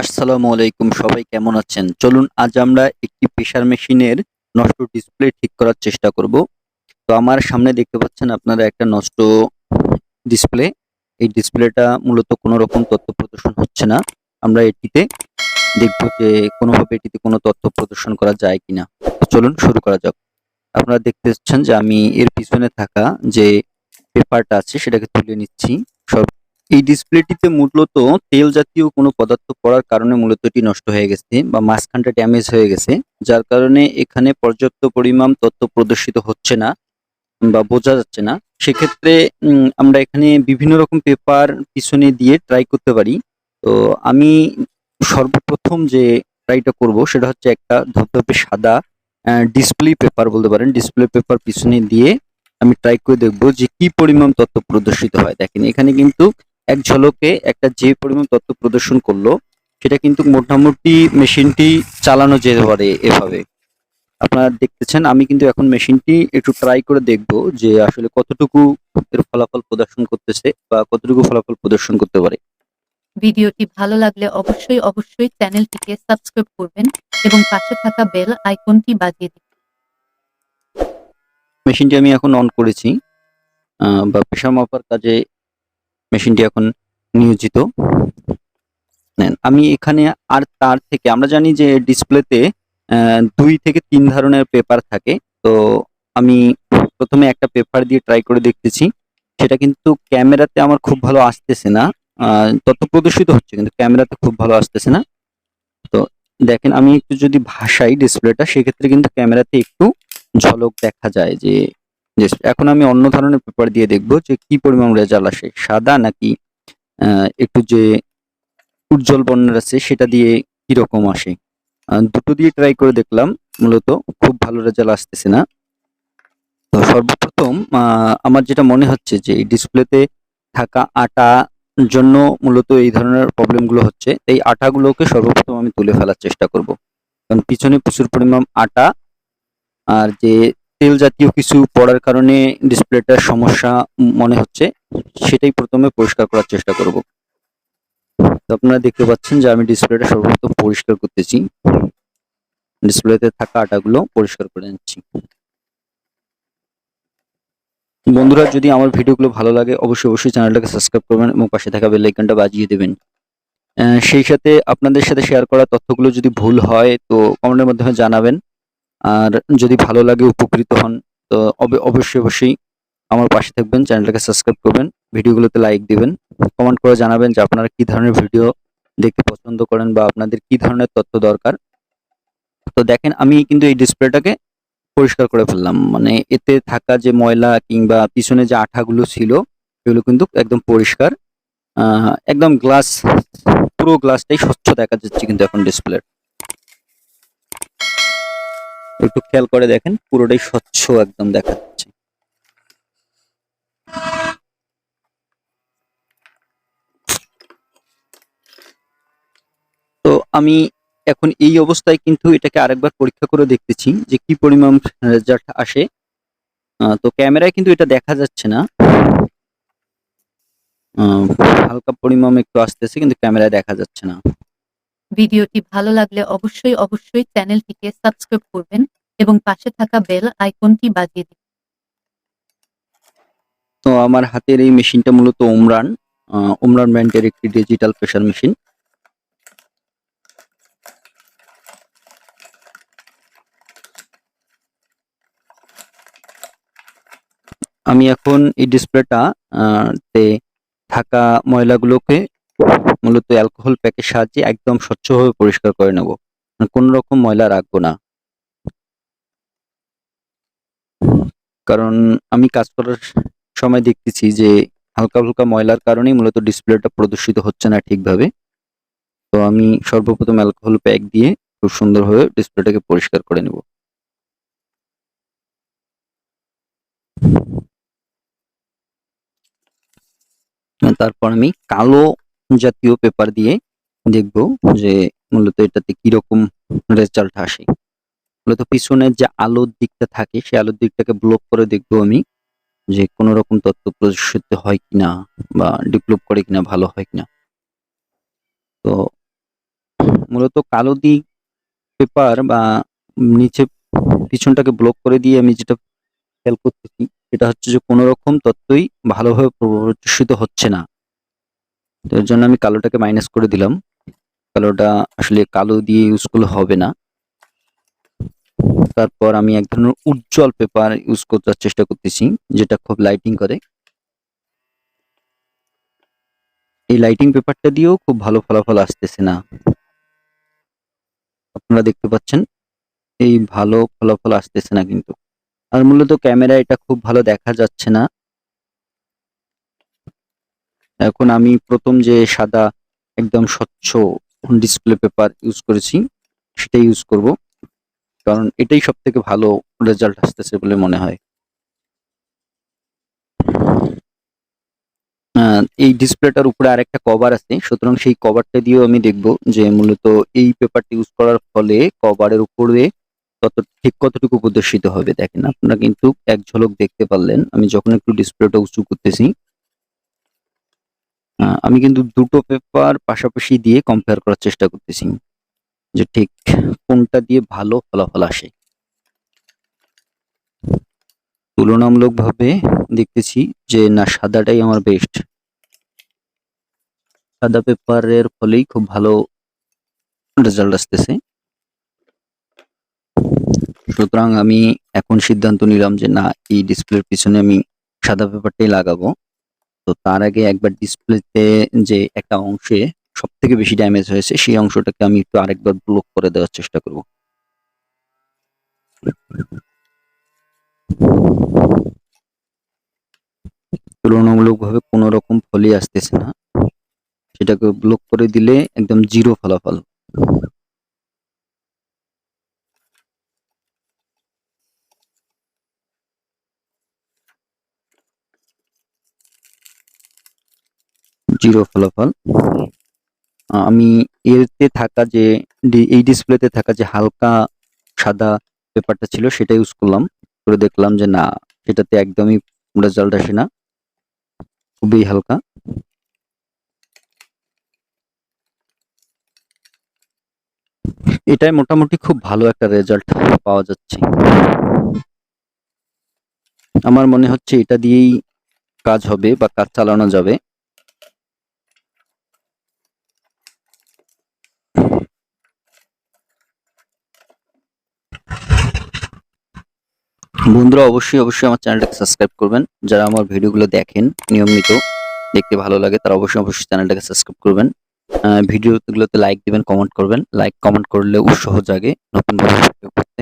আসসালামু আলাইকুম, সবাই কেমন আছেন? চলুন আজ আমরা একটি প্রেসার মেশিনের নষ্ট ডিসপ্লে ঠিক করার চেষ্টা করব। তো আমার সামনে দেখতে পাচ্ছেন আপনারা একটা নষ্ট ডিসপ্লে। এই ডিসপ্লেটা মূলত কোনো রকম তথ্য প্রদর্শন হচ্ছে না। আমরা এটিতে দেখব যে কোনোভাবে এটিতে কোনো তথ্য প্রদর্শন করা যায় কিনা। তো চলুন শুরু করা যাক। আপনারা দেখতে পাচ্ছেন যে আমি এর পিছনে থাকা যে পেপারটা আছে সেটাকে তুলে নিচ্ছি। এই ডিসপ্লেটিতে মূলত তেল জাতীয় কোনো পদার্থ পড়ার কারণে মূলত এটি নষ্ট হয়ে গেছে বা মাঝখানটা ড্যামেজ হয়ে গেছে, যার কারণে এখানে পর্যাপ্ত পরিমাণ তথ্য প্রদর্শিত হচ্ছে না বা বোঝা যাচ্ছে না। সেক্ষেত্রে আমরা এখানে বিভিন্ন রকম পেপার পিছনে দিয়ে ট্রাই করতে পারি। তো আমি সর্বপ্রথম যে ট্রাইটা করব সেটা হচ্ছে একটা ধবধবে সাদা ডিসপ্লে পেপার বলতে পারেন। ডিসপ্লে পেপার পিছনে দিয়ে আমি ট্রাই করে দেখব যে কি পরিমাণ তথ্য প্রদর্শিত হয়। দেখেন এখানে কিন্তু এক ঝলকে একটা যে পরিমাণ তথ্য প্রদর্শন করলো সেটা কিন্তু মোটামুটি মেশিনটি চালানো যেতে পারে এভাবে। আপনারা দেখতেছেন আমি কিন্তু এখন মেশিনটি একটু ট্রাই করে দেখব যে আসলে কতটুকু এর ফলাফল প্রদর্শন করতেছে বা কতটুকু ফলাফল প্রদর্শন করতে পারে। ভিডিওটি ভালো লাগলে অবশ্যই চ্যানেলটিকে সাবস্ক্রাইব করবেন এবং পাশে থাকা বেল আইকনটি বাজিয়ে দিন। মেশিনটি আমি এখন অন করেছি বা প্রেসার মাপার কাজে মেশিনটি এখন নিয়োজিত। নেন আমি এখানে আর তার থেকে আমরা জানি যে ডিসপ্লেতে 2 থেকে 3 ধরনের পেপার থাকে। তো আমি প্রথমে একটা পেপার দিয়ে ট্রাই করে দেখতেছি। সেটা কিন্তু ক্যামেরাতে আমার খুব ভালো আসতেছে না। তথ্য প্রদর্শিত হচ্ছে কিন্তু ক্যামেরাতে খুব ভালো আসতেছে না। তো দেখেন আমি একটু যদি ভাসাই ডিসপ্লেটা সেক্ষেত্রে কিন্তু ক্যামেরাতে একটু ঝলক দেখা যায় যে এখন আমি অন্য ধরনের পেপার দিয়ে দেখব যে কি পরিমাণ রেজাল্ট আসে, সাদা নাকি একটু যে উজ্জ্বল বর্ণের আছে সেটা দিয়ে কিরকম আসে। দুটো দিয়ে ট্রাই করে দেখলাম, মূলত খুব ভালো রেজাল্ট আসতেছে না। তো সর্বপ্রথম আমার যেটা মনে হচ্ছে যে এই ডিসপ্লেতে থাকা আটা জন্য মূলত এই ধরনের প্রবলেমগুলো হচ্ছে। এই আটাগুলোকে সর্বপ্রথম আমি তুলে ফেলার চেষ্টা করব, কারণ পিছনে প্রচুর পরিমাণ আটা আর যে তেল জাতীয় কিছু পড়ার কারণে ডিসপ্লেটার সমস্যা মনে হচ্ছে, সেটাই প্রথমে পরিষ্কার করার চেষ্টা করব। তো আপনারা দেখতে পাচ্ছেন যে আমি ডিসপ্লেটা সর্বপ্রথম পরিষ্কার করতেছি। ডিসপ্লেতে থাকা আটাগুলো পরিষ্কার করে নিচ্ছি। বন্ধুরা, যদি আমার ভিডিওগুলো ভালো লাগে অবশ্যই চ্যানেলটাকে সাবস্ক্রাইব করবেন এবং পাশে থাকা বেল আইকনটা বাজিয়ে দেবেন। সেই সাথে আপনাদের সাথে শেয়ার করা তথ্যগুলো যদি ভুল হয় তো কমেন্টের মাধ্যমে জানাবেন। আর যদি ভালো লাগে, উপকৃত হন, তো অবশ্যই আমার পাশে থাকবেন, চ্যানেলটাকে সাবস্ক্রাইব করবেন, ভিডিওগুলোতে লাইক দিবেন, কমেন্ট করে জানাবেন যে আপনারা কি ধরনের ভিডিও দেখতে পছন্দ করেন বা আপনাদের কি ধরনের তথ্য দরকার। তো দেখেন আমি কিন্তু এই ডিসপ্লেটাকে পরিষ্কার করে ফেললাম, মানে এতে থাকা যে ময়লা কিংবা পিছনে যে আঠাগুলো ছিল সেগুলো কিন্তু একদম পরিষ্কার। একদম গ্লাস, পুরো গ্লাসটাই স্বচ্ছ দেখা যাচ্ছে কিন্তু এখন ডিসপ্লের। একটু খেয়াল করে দেখেন পুরোটাই স্বচ্ছ একদম দেখা যাচ্ছে। তো আমি এখন এই অবস্থায় কিন্তু এটাকে আরেকবার পরীক্ষা করে দেখতেছি যে কি পরিমাণ রেজাল্ট আসে। তো ক্যামেরায় কিন্তু এটা দেখা যাচ্ছে না, হালকা পরিমাণ একটু আসতেছে কিন্তু ক্যামেরায় দেখা যাচ্ছে না। ভিডিওটি ভালো লাগলে অবশ্যই চ্যানেলটিকে সাবস্ক্রাইব করবেন এবং পাশে থাকা বেল আইকনটি বাজিয়ে দিন। তো আমার হাতের এই মেশিনটা মূলত ওমরান ব্র্যান্ডের একটি ডিজিটাল প্রেসার মেশিন। আমি এখন এই ডিসপ্লেটা তে থাকা ময়লাগুলোকে মূলত অ্যালকোহল প্যাকের সাহায্যে একদম স্বচ্ছভাবে পরিষ্কার করে নেব, কোন রকম ময়লা রাখবো না। কারণ আমি কাজ করার সময় দেখতেছি যে হালকা হালকা ময়লার কারণেই মূলত ডিসপ্লেটা প্রদর্শিত হচ্ছে না ঠিকভাবে। তো আমি সর্বপ্রথম অ্যালকোহল প্যাক দিয়ে খুব সুন্দরভাবে ডিসপ্লেটাকে পরিষ্কার করে নেব। তারপর আমি কালো জাতীয় পেপার দিয়ে দেখব যে মূলত এটাতে কিরকম রেজাল্ট আসে। মূলত পিছনের যে আলোর দিকটা থাকে সেই আলোর দিকটাকে ব্লক করে দেখবো আমি যে কোনো রকম তথ্য প্রদর্শিত হয় কিনা বা ডেভেলপ করে কিনা, ভালো হয় কিনা। তো মূলত কালো দিক পেপার বা নিচে পিছনটাকে ব্লক করে দিয়ে আমি যেটা খেয়াল করতেছি সেটা হচ্ছে যে কোনো রকম তথ্যই ভালোভাবে প্রদর্শিত হচ্ছে না। তো এর জন্য আমি কালোটাকে মাইনাস করে দিলাম। কালোটা আসলে কালো দিয়ে ইউজফুল হবে না। তারপর আমি এক ধরনের উজ্জ্বল পেপার ইউজ করার চেষ্টা করতেছি, যেটা খুব লাইটিং করে। এই লাইটিং পেপারটা দিয়েও খুব ভালো ফলাফল আসতেছে না। আপনারা দেখতে পাচ্ছেন এই ভালো ফলাফল আসতেছে না কিন্তু। আর মূলত ক্যামেরা এটা খুব ভালো দেখা যাচ্ছে না। এখন আমি প্রথম যে সাদা একদম স্বচ্ছ ডিসপ্লে পেপার ইউজ করেছি সেটাই ইউজ করব, কারণ এটাই সব থেকে ভালো রেজাল্ট আসতেছে বলে মনে হয়। এই ডিসপ্লেটার উপরে আরেকটা কভার আছে, সুতরাং সেই কভারটা দিয়েও আমি দেখব যে মূলত এই পেপারটি ইউজ করার ফলে কভারের উপরে ঠিক কতটুকু প্রদর্শিত হবে। দেখেন, আপনারা কিন্তু এক ঝলক দেখতে পারলেন আমি যখন একটু ডিসপ্লেটা উঁচু করতেছি। আমি কিন্তু দুটো পেপার পাশাপাশি দিয়ে কম্পেয়ার করার চেষ্টা করতেছি যে ঠিক কোনটা দিয়ে ভালো ফলাফল আসে। তুলনামূলকভাবে দেখতেছি যে না, সাদাটাই আমার বেস্ট। সাদা পেপারের ফলেই খুব ভালো রেজাল্ট আসতেছে। সুতরাং আমি এখন সিদ্ধান্ত নিলাম যে না, এই ডিসপ্লের পিছনে আমি সাদা পেপারটাই লাগাবো। তো তার আগে একবার ডিসপ্লেতে যে একটা অংশে সব থেকে বেশি ড্যামেজ হয়েছে সেই অংশটাকে আমি একটু আরেকবার ব্লক করে দেওয়ার চেষ্টা করব। তুলনামূলকভাবে কোনো রকম ফলই আসতেছে না, সেটাকে ব্লক করে দিলে একদম জিরো ফলাফল। জিরো ফলাফল। আমি এতে থাকা যে এই ডিসপ্লেতে থাকা যে হালকা সাদা পেপারটা ছিল সেটা ইউজ করলাম, করে দেখলাম যে না, সেটাতে একদমই রেজাল্ট আসে না, খুবই হালকা। এটাই মোটামুটি খুব ভালো একটা রেজাল্ট পাওয়া যাচ্ছে। আমার মনে হচ্ছে এটা দিয়েই কাজ হবে বা কাজ চালানো যাবে। বন্ধুরা অবশ্যই অবশ্যই আমার চ্যানেলটাকে সাবস্ক্রাইব করবেন। যারা আমার ভিডিওগুলো দেখেন নিয়মিত, দেখতে ভালো লাগে, তারা অবশ্যই অবশ্যই চ্যানেলটাকে সাবস্ক্রাইব করবেন। ভিডিওগুলোতে লাইক দিবেন, কমেন্ট করবেন। লাইক কমেন্ট করলে উৎসাহ জাগে নতুন ভিডিও করতে।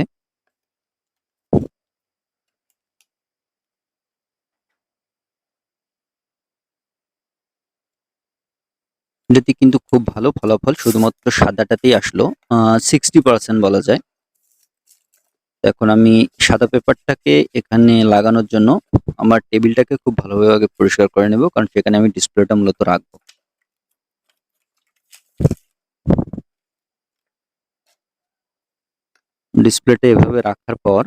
এটাতে কিন্তু খুব ভালো ফলাফল শুধুমাত্র সাদাটাতেই আসলো, 60% বলা যায়। এখন আমি সাদা পেপারটাকে এখানে লাগানোর জন্য আমার টেবিলটাকে খুব ভালোভাবে আগে পরিষ্কার করে নেব, কারণ সেখানে আমি ডিসপ্লেটা মূলত রাখবো। ডিসপ্লেটা এভাবে রাখার পর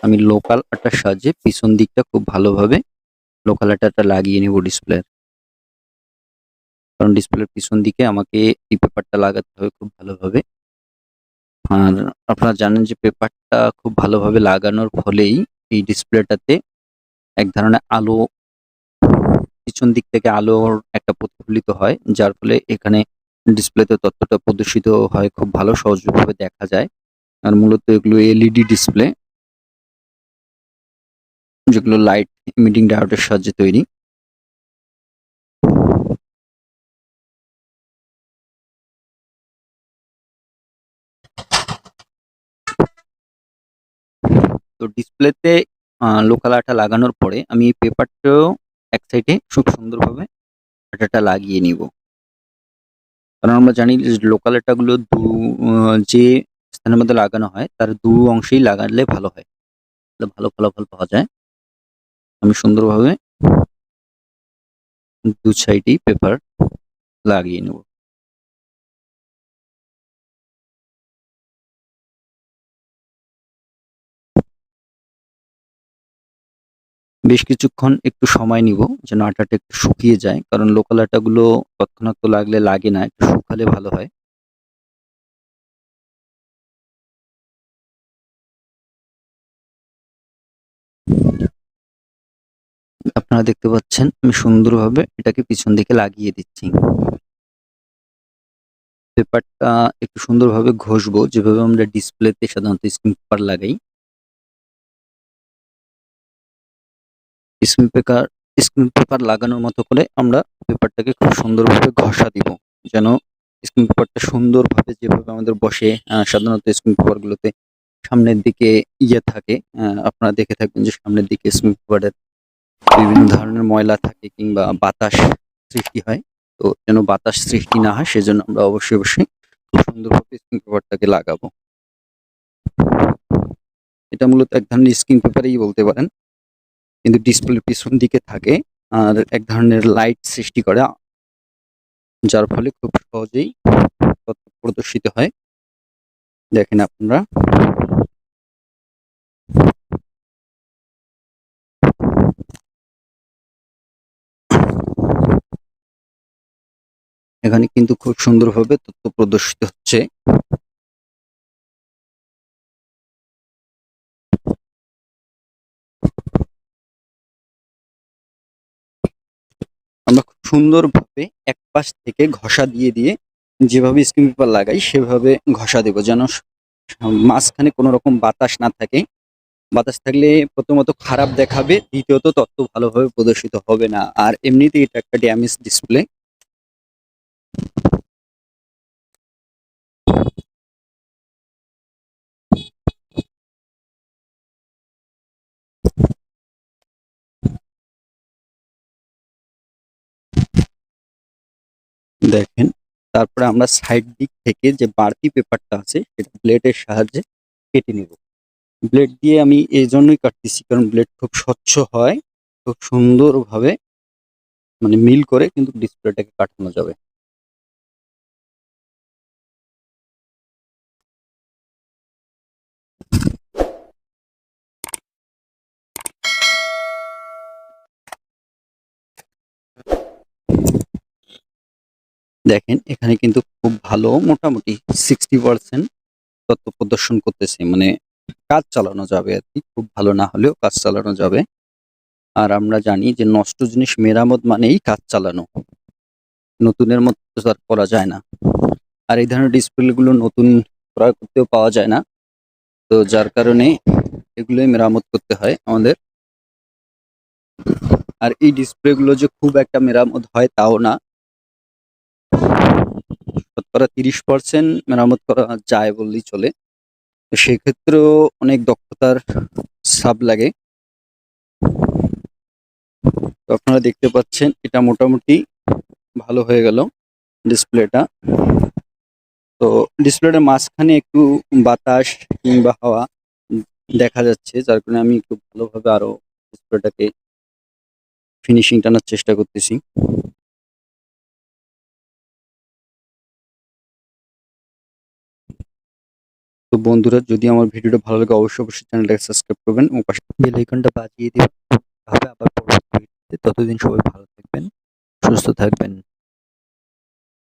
আমি লোকাল আটার সাহায্যে পিছন দিকটা খুব ভালোভাবে লোকাল আটাটা লাগিয়ে নেব ডিসপ্লের, কারণ ডিসপ্লের পিছন দিকে আমাকে এই পেপারটা লাগাতে হবে খুব ভালোভাবে। আর আপনারা জানেন যে পেপারটা খুব ভালোভাবে লাগানোর ফলেই এই ডিসপ্লেটাতে এক ধরনের আলো, পিছন দিক থেকে আলোর একটা প্রতিফলিত হয়, যার ফলে এখানে ডিসপ্লেতে তথ্যটা প্রদর্শিত হয়, খুব ভালো সহজভাবে দেখা যায়। আর মূলত এগুলো এলইডি ডিসপ্লে, যেগুলো লাইট ইমিটিং ডায়োডের সাহায্যে তৈরি। তো ডিসপ্লেতে লোকাল আঠা লাগানোর পরে আমি এই পেপারটাও এক সাইডে খুব সুন্দরভাবে আঠাটা লাগিয়ে নিব, কারণ আমরা জানি যে লোকাল আঠাগুলো যে স্থানের মধ্যে লাগানো হয় তার দু অংশেই লাগালে ভালো হয়, তাহলে ভালো ফলাফল পাওয়া যায়। আমি সুন্দরভাবে দু সাইডেই পেপার লাগিয়ে নেব। বেশ কিছুক্ষণ একটু সময় নিব যেন আটাটা একটু শুকিয়ে যায়, কারণ লোকাল আটাগুলো তৎক্ষণাৎ তো লাগলে লাগে না, একটু শুকালে ভালো হয়। আপনারা দেখতে পাচ্ছেন আমি সুন্দরভাবে এটাকে পিছন দিকে লাগিয়ে দিচ্ছি। পেপারটা একটু সুন্দরভাবে ঘষবো, যেভাবে আমরা ডিসপ্লেতে সাধারণত স্ক্রিন পেপার লাগাই। স্ক্রিন পেপার লাগানোর মতো করে আমরা পেপারটাকে খুব সুন্দরভাবে ঘষা দিব, যেন স্ক্রিন পেপারটা সুন্দরভাবে যেভাবে আমাদের বসে। সাধারণত স্ক্রিন পেপার গুলোতে সামনের দিকে ইয়ে থাকে, আপনারা দেখে থাকবেন যে সামনের দিকে স্ক্রিন পেপারের বিভিন্ন ধরনের ময়লা থাকে কিংবা বাতাস সৃষ্টি হয়। তো যেন বাতাস সৃষ্টি না হয় সেজন্য আমরা অবশ্যই খুব সুন্দরভাবে স্ক্রিন পেপারটাকে লাগাবো। এটা মূলত এক ধরনের স্ক্রিন পেপারই বলতে পারেন, কিন্তু ডিসপ্লের পিছন দিকে থাকে আর এক ধরনের লাইট সৃষ্টি করে, যার ফলে খুব সহজেই তথ্য প্রদর্শিত হয়। দেখেন আপনারা, এখানে কিন্তু খুব সুন্দরভাবে তথ্য প্রদর্শিত হচ্ছে। আমরা খুব সুন্দরভাবে এক পাশ থেকে ঘষা দিয়ে দিয়ে যেভাবে স্ক্রিন পেপার লাগাই সেভাবে ঘষা দেব, যেন মাঝখানে কোনো রকম বাতাস না থাকে। বাতাস থাকলে প্রথমত খারাপ দেখাবে, দ্বিতীয়ত তথ্য ভালোভাবে প্রদর্শিত হবে না, আর এমনিতেই এটা একটা ড্যামেজ ডিসপ্লে। দেখেন, তারপরে আমরা সাইড দিক থেকে যে বাড়তি পেপারটা আছে সেটা ব্লেডের সাহায্যে কেটে নেব। ব্লেড দিয়ে আমি এই জন্যই কাটতেছি কারণ ব্লেড খুব স্বচ্ছ হয়, খুব সুন্দরভাবে মানে মিল করে কিন্তু ডিসপ্লেটাকে কাটানো যাবে। দেখেন এখানে কিন্তু খুব ভালো, মোটামুটি 60% তথ্য প্রদর্শন করতেছে, মানে কাজ চালানো যাবে আর কি, খুব ভালো না হলেও কাজ চালানো যাবে। আর আমরা জানি যে নষ্ট জিনিস মেরামত মানেই কাজ চালানো, নতুনের মতো তো আর করা যায় না। আর এই ধরনের ডিসপ্লে গুলো নতুন ক্রয় করতেও পাওয়া যায় না, তো যার কারণে এগুলোই মেরামত করতে হয় আমাদের। আর এই ডিসপ্লে গুলো যে খুব একটা মেরামত হয় তাও না, শতকরা 30% মেরামত করা যায় বললেই চলে। তো সেক্ষেত্রেও অনেক দক্ষতার ছাপ লাগে। তো আপনারা দেখতে পাচ্ছেন এটা মোটামুটি ভালো হয়ে গেল ডিসপ্লেটা। তো ডিসপ্লেটার মাঝখানে একটু বাতাস কিংবা হাওয়া দেখা যাচ্ছে, যার কারণে আমি একটু ভালোভাবে আরো ডিসপ্লেটাকে ফিনিশিং টানার চেষ্টা করতেছি। তো বন্ধুরা, যদি আমার ভিডিওটা ভালো লাগে অবশ্যই চ্যানেলটাকে সাবস্ক্রাইব করবেন এবং পাশে বেল আইকনটা বাজিয়ে দিবেন। হবে আবার পরবর্তী ভিডিওতে। ততদিন সবাই ভালো থাকবেন, সুস্থ থাকবেন।